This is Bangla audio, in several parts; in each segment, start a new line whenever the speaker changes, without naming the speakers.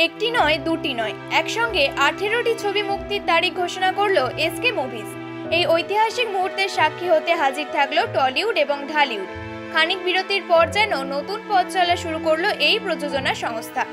একটি নয় দুটি নয়, একসঙ্গে 18টি ছবি মুক্তির তারিখ ঘোষণা করলো এসকে মুভিজ। এই ঐতিহাসিক মুহূর্তের সাক্ষী হতে হাজির থাকলো টলিউড এবং ঢালিউড। খানিক বিরতির পর যেন নতুন পথ চলা শুরু করলো এই প্রযোজনা সংস্থা।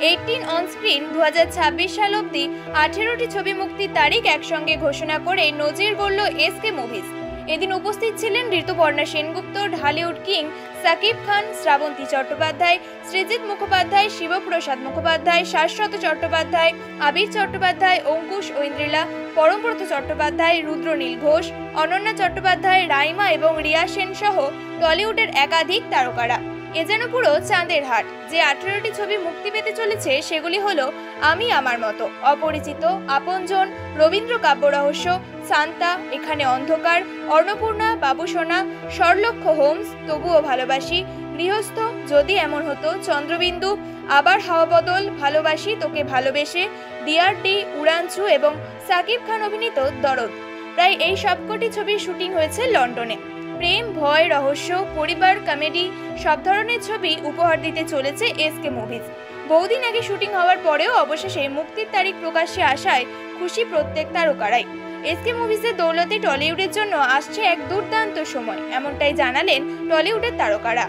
18 অন স্ক্রিন 2026 সাল অবধি 18টি ছবি মুক্তির তারিখ একসঙ্গে ঘোষণা করে নজির গড়ল এসকে মুভিজ। এদিন উপস্থিত ছিলেন ঋতুপর্ণা সেনগুপ্ত, ঢালিউড কিং সাকিব খান, শ্রাবন্তী চট্টোপাধ্যায়, সৃজিত মুখোপাধ্যায়, শিবপ্রসাদ মুখোপাধ্যায়, শাশ্বত চট্টোপাধ্যায়, আবির চট্টোপাধ্যায়, অঙ্কুশ ঐন্দ্রিলা, পরমব্রত চট্টোপাধ্যায়, রুদ্রনীল ঘোষ, অনন্যা চট্টোপাধ্যায়, রাইমা এবং রিয়া সেন সহ টলিউডের একাধিক তারকারা। এ যেন পুরো চাঁদের হাট। যে 18টি ছবি মুক্তি পেতে চলেছে সেগুলি হলো আমি আমার মতো, অপরিচিত, আপনজন, রবীন্দ্র কাব্যরহস্য, সান্তা, এখানে অন্ধকার, অন্নপূর্ণা, বাবুসোনা, স্বর্লক্ষ হোমস, তবুও ভালোবাসি, গৃহস্থ, যদি এমন হতো, চন্দ্রবিন্দু, আবার হাওয়া বদল, ভালোবাসি তোকে ভালোবেসে, ডিআরডি, উড়ানচু এবং সাকিব খান অভিনীত দরদ। প্রায় এই সবকটি ছবির শুটিং হয়েছে লন্ডনে। প্রেম, ভয়, রহস্য, পরিবার, কমেডি সব ধরনের ছবি উপহার দিতে চলেছে এসকে মুভিজ। বহুদিন আগে শুটিং হওয়ার পরেও অবশেষে মুক্তির তারিখ প্রকাশ্যে আসায় খুশি প্রত্যেক তারকারাই। এসকে মুভিজের দৌলতে টলিউডের জন্য আসছে এক দুর্দান্ত সময়, এমনটাই জানালেন টলিউডের তারকারা।